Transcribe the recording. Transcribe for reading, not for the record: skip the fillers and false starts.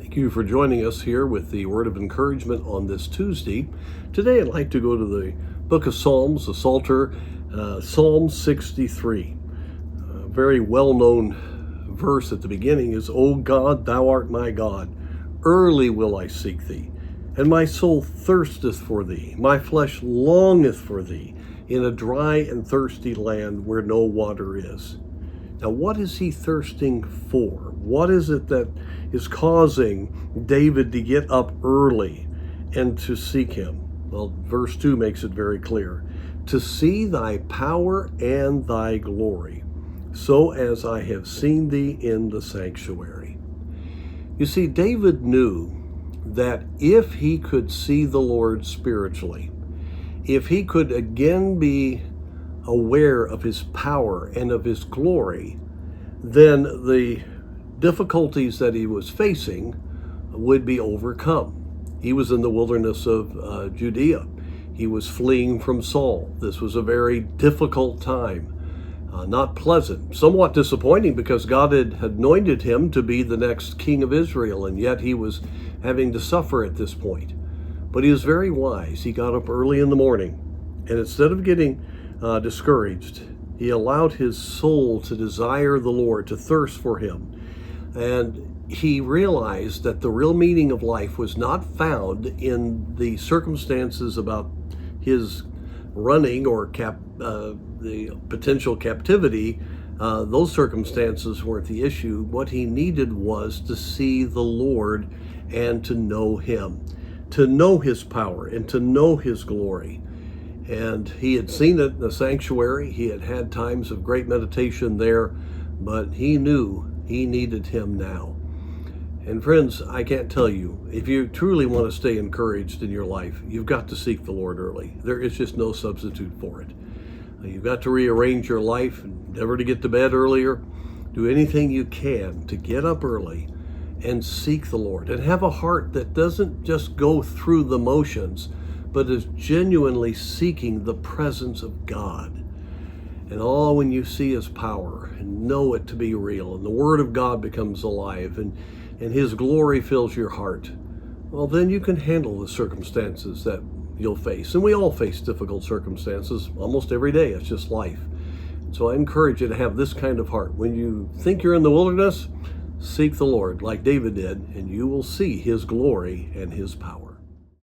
Thank you for joining us here with the word of encouragement on this Tuesday. Today I'd like to go to the book of Psalms, the Psalter, Psalm 63. A very well-known verse at the beginning is, O God, thou art my God. Early will I seek thee, and my soul thirsteth for thee. My flesh longeth for thee in a dry and thirsty land where no water is. Now, what is he thirsting for? What is it that is causing David to get up early and to seek him? Well, verse 2 makes it very clear. To see thy power and thy glory, so as I have seen thee in the sanctuary. You see, David knew that if he could see the Lord spiritually, if he could again be aware of his power and of his glory, then the difficulties that he was facing would be overcome. He was in the wilderness of Judea. He was fleeing from Saul. This was a very difficult time, not pleasant, somewhat disappointing because God had anointed him to be the next king of Israel, and yet he was having to suffer at this point. But he was very wise. He got up early in the morning, and instead of getting discouraged, he allowed his soul to desire the Lord, to thirst for him. And he realized that the real meaning of life was not found in the circumstances about his running or the potential captivity. Those circumstances weren't the issue. What he needed was to see the Lord and to know him, to know his power and to know his glory. And he had seen it in the sanctuary. He had had times of great meditation there, but he knew he needed him now. And friends, I can't tell you, if you truly want to stay encouraged in your life, you've got to seek the Lord early. There is just no substitute for it. You've got to rearrange your life, endeavor to get to bed earlier, do anything you can to get up early and seek the Lord and have a heart that doesn't just go through the motions, but is genuinely seeking the presence of God. And when you see his power and know it to be real, and the word of God becomes alive, and his glory fills your heart, well, then you can handle the circumstances that you'll face. And we all face difficult circumstances almost every day. It's just life. So I encourage you to have this kind of heart. When you think you're in the wilderness, seek the Lord like David did, and you will see his glory and his power.